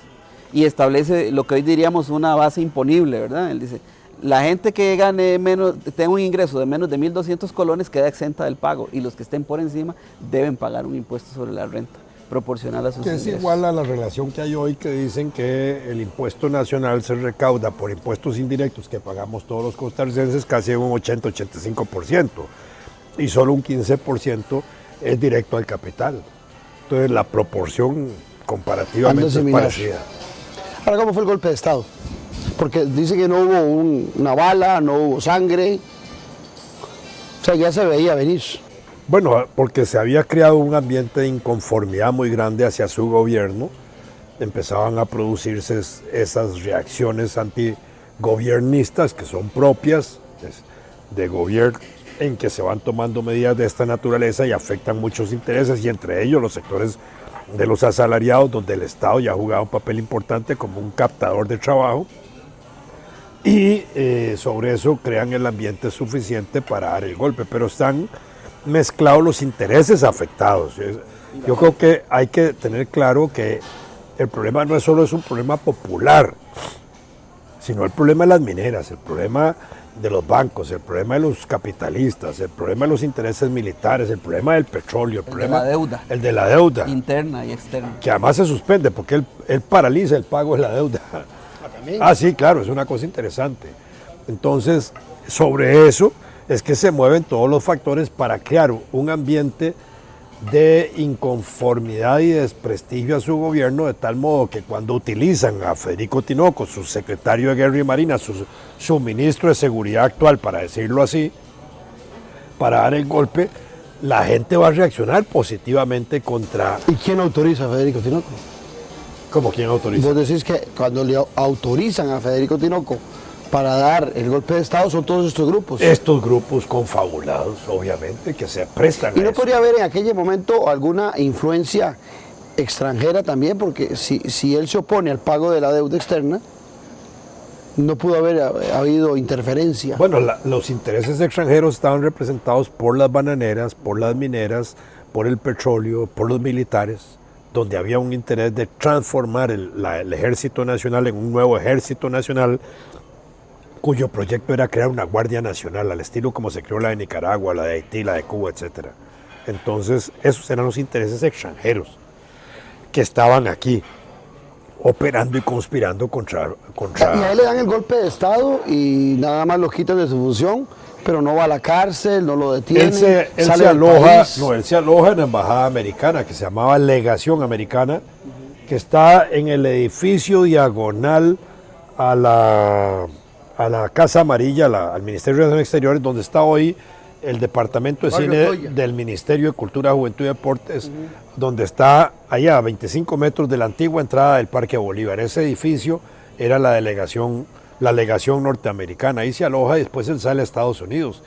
Y establece lo que hoy diríamos una base imponible, ¿verdad? Él dice, la gente que gane menos, tenga un ingreso de menos de 1.200 colones queda exenta del pago y los que estén por encima deben pagar un impuesto sobre la renta proporcional a sus Que es ingresos. igual a la relación que hay hoy que dicen que el impuesto nacional se recauda por impuestos indirectos que pagamos todos los costarricenses casi un 80-85% y solo un 15% es directo al capital. Entonces la proporción comparativamente es similar. parecida. Ahora, ¿cómo fue el golpe de Estado? Porque dice que no hubo una bala, no hubo sangre. O sea, ya se veía venir. Bueno, porque se había creado un ambiente de inconformidad muy grande hacia su gobierno, empezaban a producirse esas reacciones antigobiernistas que son propias de gobierno, en que se van tomando medidas de esta naturaleza y afectan muchos intereses, y entre ellos los sectores de los asalariados, donde el Estado ya jugaba un papel importante como un captador de trabajo, y sobre eso crean el ambiente suficiente para dar el golpe, pero están mezclados los intereses afectados. Yo creo que hay que tener claro que el problema no es solo un problema popular, sino el problema de las mineras, el problema de los bancos, el problema de los capitalistas, el problema de los intereses militares, el problema del petróleo, el problema de la deuda. El de la deuda, Interna y externa. que además se suspende porque él paraliza el pago de la deuda. Sí, claro, es una cosa interesante. Entonces, sobre eso es que se mueven todos los factores para crear un ambiente de inconformidad y desprestigio a su gobierno, de tal modo que cuando utilizan a Federico Tinoco, su secretario de Guerra y Marina, su ministro de Seguridad actual, para decirlo así, para dar el golpe, la gente va a reaccionar positivamente contra... ¿Y quién autoriza a Federico Tinoco? ¿Cómo quién autoriza? Vos decís que cuando le autorizan a Federico Tinoco para dar el golpe de Estado son todos estos grupos. Estos grupos confabulados, obviamente, que se prestan ¿Y a no eso. podría haber en aquel momento alguna influencia extranjera también? Porque si él se opone al pago de la deuda externa, no pudo haber habido interferencia. Bueno, los intereses extranjeros estaban representados por las bananeras, por las mineras, por el petróleo, por los militares, donde había un interés de transformar el ejército nacional en un nuevo ejército nacional, cuyo proyecto era crear una Guardia Nacional, al estilo como se creó la de Nicaragua, la de Haití, la de Cuba, etc. Entonces, esos eran los intereses extranjeros que estaban aquí, operando y conspirando contra... Y a él le dan el golpe de Estado y nada más lo quitan de su función, pero no va a la cárcel, no lo detienen, Él se sale del aloja, país. no, él se aloja en la embajada americana, que se llamaba Legación Americana, que está en el edificio diagonal a la Casa Amarilla, al Ministerio de Relaciones Exteriores, donde está hoy el Departamento de Barrio Cine Toya. del Ministerio de Cultura, Juventud y Deportes, donde está allá a 25 metros de la antigua entrada del Parque Bolívar. Ese edificio era la legación norteamericana. Ahí se aloja y después él sale a Estados Unidos.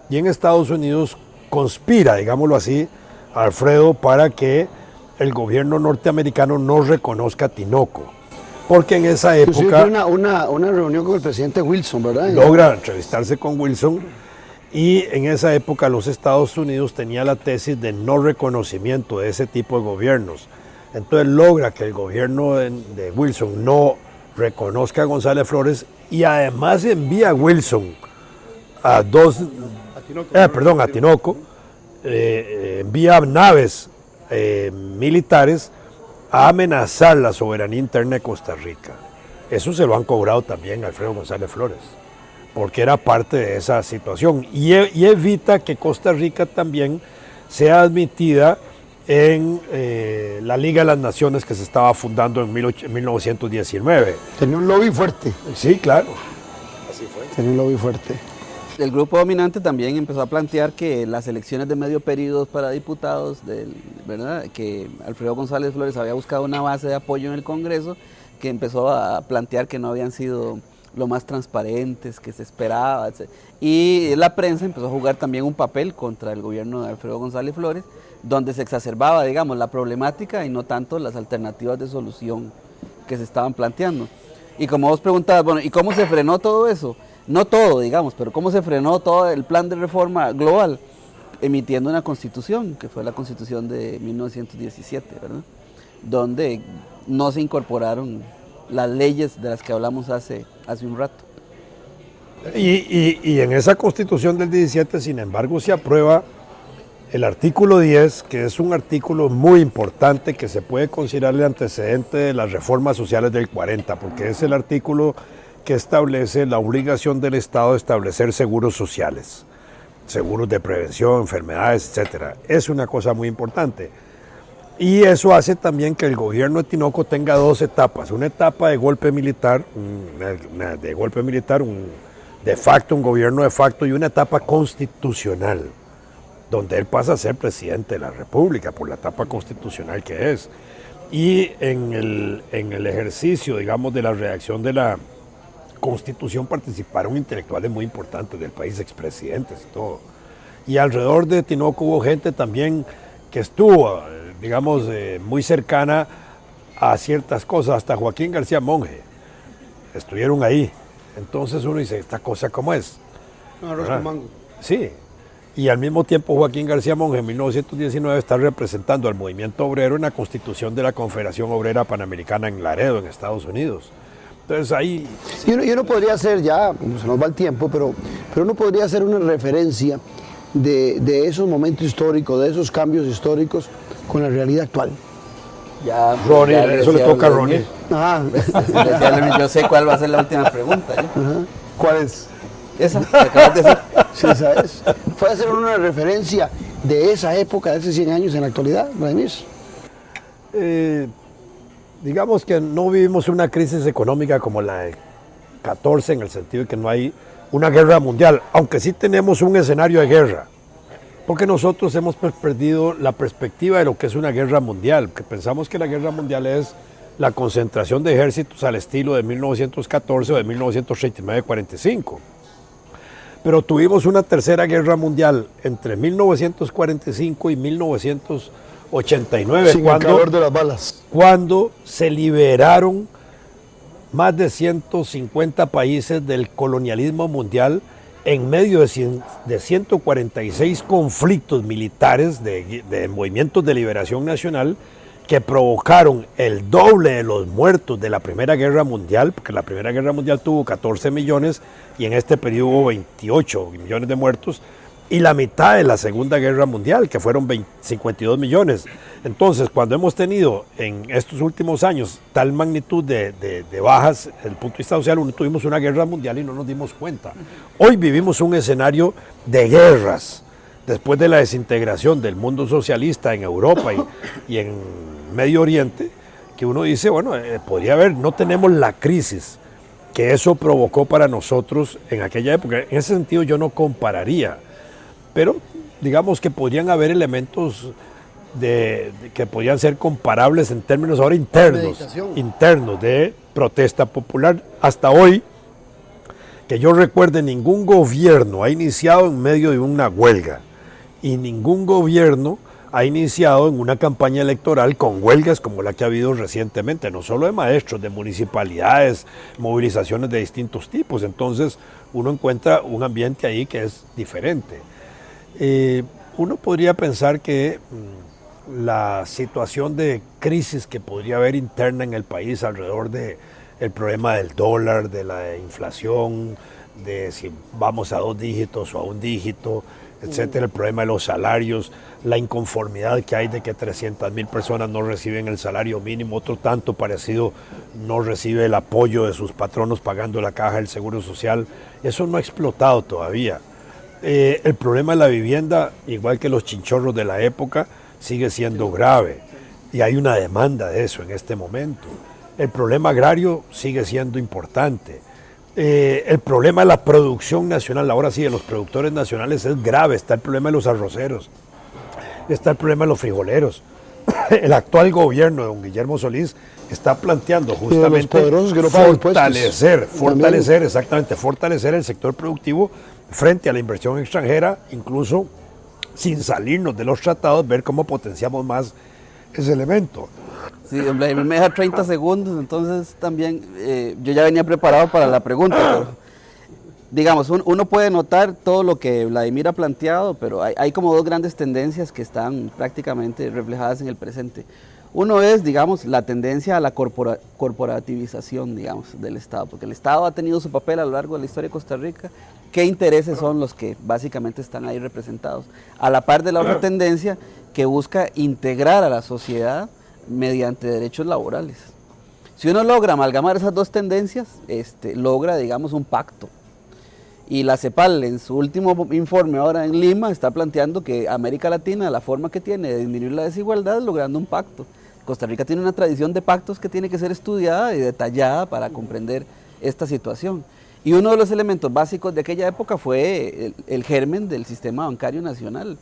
Y en Estados Unidos conspira, digámoslo así, Alfredo, para que el gobierno norteamericano no reconozca a Tinoco. Porque en esa Inclusive época fue una reunión con el presidente Wilson, ¿verdad? logra entrevistarse con Wilson, y en esa época los Estados Unidos tenía la tesis de no reconocimiento de ese tipo de gobiernos. Entonces logra que el gobierno de Wilson no reconozca a González Flores y además envía a Wilson a Tinoco, envía naves militares a amenazar la soberanía interna de Costa Rica. Eso se lo han cobrado también a Alfredo González Flores, porque era parte de esa situación y evita que Costa Rica también sea admitida en la Liga de las Naciones que se estaba fundando en 1919. Tenía un lobby fuerte. Sí, claro. Tenía un lobby fuerte. El grupo dominante también empezó a plantear que las elecciones de medio periodo para diputados, ¿verdad? Que Alfredo González Flores había buscado una base de apoyo en el Congreso, que empezó a plantear que no habían sido lo más transparentes que se esperaba, etc. Y la prensa empezó a jugar también un papel contra el gobierno de Alfredo González Flores, donde se exacerbaba, digamos, la problemática y no tanto las alternativas de solución que se estaban planteando. Y como vos preguntabas, bueno, ¿y cómo se frenó todo eso? No todo, digamos, pero cómo se frenó todo el plan de reforma global, emitiendo una constitución, que fue la constitución de 1917, ¿verdad? Donde no se incorporaron las leyes de las que hablamos hace un rato. Y en esa constitución del 17, sin embargo, se aprueba el artículo 10, que es un artículo muy importante que se puede considerar el antecedente de las reformas sociales del 40, porque es el artículo que establece la obligación del Estado de establecer seguros sociales, seguros de prevención, enfermedades, etc. Es una cosa muy importante. Y eso hace también que el gobierno de Tinoco tenga dos etapas, una etapa de golpe militar, de facto, un gobierno de facto, y una etapa constitucional, donde él pasa a ser presidente de la República por la etapa constitucional que es. Y en el ejercicio, digamos, de la redacción de la Constitución participaron intelectuales muy importantes del país, expresidentes y todo. Y alrededor de Tinoco hubo gente también que estuvo, digamos, muy cercana a ciertas cosas, hasta Joaquín García Monge, estuvieron ahí. Entonces uno dice, ¿esta cosa cómo es? Arroz con mango. Sí, y al mismo tiempo Joaquín García Monge en 1919 está representando al movimiento obrero en la constitución de la Confederación Obrera Panamericana en Laredo, en Estados Unidos. Entonces ahí... Y uno podría hacer ya, se nos va el tiempo, pero uno podría hacer una referencia de esos momentos históricos, de esos cambios históricos con la realidad actual. Ya, Ronnie, ya eso le toca a Ronnie. Ajá. Yo sé cuál va a ser la última pregunta. ¿Ya? ¿Cuál es? Esa, que acabas de decir. Sí, ¿sabes? ¿Puede hacer una referencia de esa época, de hace 100 años en la actualidad, Vladimir? Digamos que no vivimos una crisis económica como la del 14, en el sentido de que no hay una guerra mundial, aunque sí tenemos un escenario de guerra, porque nosotros hemos perdido la perspectiva de lo que es una guerra mundial, que pensamos que la guerra mundial es la concentración de ejércitos al estilo de 1914 o de 1939-45. Pero tuvimos una tercera guerra mundial entre 1945 y 1989, Sin el calor de las balas. cuando se liberaron más de 150 países del colonialismo mundial en medio de 146 conflictos militares de movimientos de liberación nacional que provocaron el doble de los muertos de la Primera Guerra Mundial, porque la Primera Guerra Mundial tuvo 14 millones y en este periodo hubo 28 millones de muertos, y la mitad de la Segunda Guerra Mundial, que fueron 52 millones. Entonces, cuando hemos tenido en estos últimos años tal magnitud de bajas desde el punto de vista social, tuvimos una guerra mundial y no nos dimos cuenta. Hoy vivimos un escenario de guerras, después de la desintegración del mundo socialista en Europa y en Medio Oriente, que uno dice, bueno, podría haber, no tenemos la crisis que eso provocó para nosotros en aquella época. En ese sentido yo no compararía, pero digamos que podrían haber elementos que podrían ser comparables en términos ahora internos de protesta popular. Hasta hoy, que yo recuerde, ningún gobierno ha iniciado en medio de una huelga y ningún gobierno ha iniciado en una campaña electoral con huelgas como la que ha habido recientemente, no solo de maestros, de municipalidades, movilizaciones de distintos tipos. Entonces uno encuentra un ambiente ahí que es diferente. Uno podría pensar que la situación de crisis que podría haber interna en el país alrededor del problema del dólar, de la inflación, de si vamos a 2 dígitos o a 1 dígito, etcétera, el problema de los salarios, la inconformidad que hay de que 300,000 personas no reciben el salario mínimo, otro tanto parecido no recibe el apoyo de sus patronos pagando la caja del Seguro Social. Eso no ha explotado todavía. El problema de la vivienda, igual que los chinchorros de la época, sigue siendo grave y hay una demanda de eso en este momento. El problema agrario sigue siendo importante. El problema de la producción nacional, ahora sí, de los productores nacionales es grave. Está el problema de los arroceros, está el problema de los frijoleros. El actual gobierno de don Guillermo Solís está planteando justamente fortalecer el sector productivo frente a la inversión extranjera, incluso sin salirnos de los tratados, ver cómo potenciamos más ese elemento. Sí, hombre, me deja 30 segundos, entonces también yo ya venía preparado para la pregunta. Pero, digamos, uno puede notar todo lo que Vladimir ha planteado, pero hay como dos grandes tendencias que están prácticamente reflejadas en el presente. Uno es, digamos, la tendencia a la corporativización, digamos, del Estado, porque el Estado ha tenido su papel a lo largo de la historia de Costa Rica. ¿Qué intereses son los que básicamente están ahí representados? A la par de la otra tendencia que busca integrar a la sociedad mediante derechos laborales. Si uno logra amalgamar esas dos tendencias, logra, digamos, un pacto. Y la CEPAL, en su último informe ahora en Lima, está planteando que América Latina, la forma que tiene de disminuir la desigualdad es logrando un pacto. Costa Rica tiene una tradición de pactos que tiene que ser estudiada y detallada para comprender esta situación. Y uno de los elementos básicos de aquella época fue el germen del sistema bancario nacional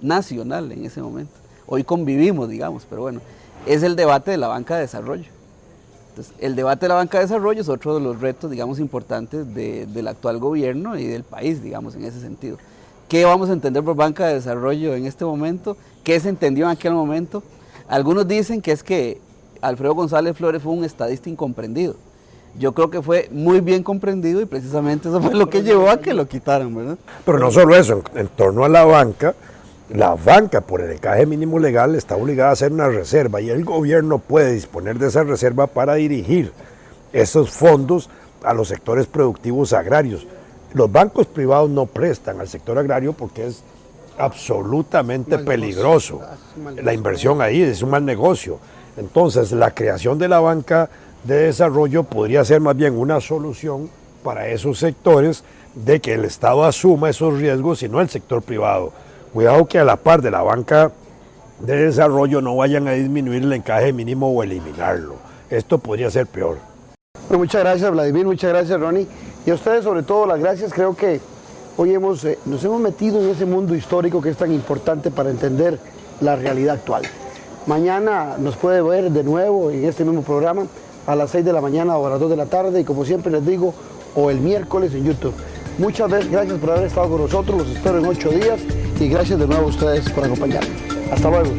en ese momento. Hoy convivimos, digamos, pero bueno, es el debate de la banca de desarrollo. Entonces, el debate de la banca de desarrollo es otro de los retos, digamos, importantes del actual gobierno y del país, digamos, en ese sentido. ¿Qué vamos a entender por banca de desarrollo en este momento? ¿Qué se entendió en aquel momento? Algunos dicen que es que Alfredo González Flores fue un estadista incomprendido. Yo creo que fue muy bien comprendido y precisamente eso fue lo que llevó a que lo quitaran, ¿verdad? Pero no solo eso, en torno a la banca por el encaje mínimo legal está obligada a hacer una reserva y el gobierno puede disponer de esa reserva para dirigir esos fondos a los sectores productivos agrarios. Los bancos privados no prestan al sector agrario porque es absolutamente peligroso. La inversión ahí es un mal negocio. Entonces, la creación de la banca de desarrollo podría ser más bien una solución para esos sectores de que el Estado asuma esos riesgos y no el sector privado. Cuidado que a la par de la banca de desarrollo no vayan a disminuir el encaje mínimo o eliminarlo. Esto podría ser peor. Bueno, muchas gracias, Vladimir, muchas gracias, Ronnie. Y a ustedes sobre todo las gracias. Creo que hoy nos hemos metido en ese mundo histórico que es tan importante para entender la realidad actual. Mañana nos puede ver de nuevo en este mismo programa a las 6 de la mañana o a las 2 de la tarde y como siempre les digo, o el miércoles en YouTube. Muchas veces gracias por haber estado con nosotros, los espero en 8 días y gracias de nuevo a ustedes por acompañarnos. Hasta luego.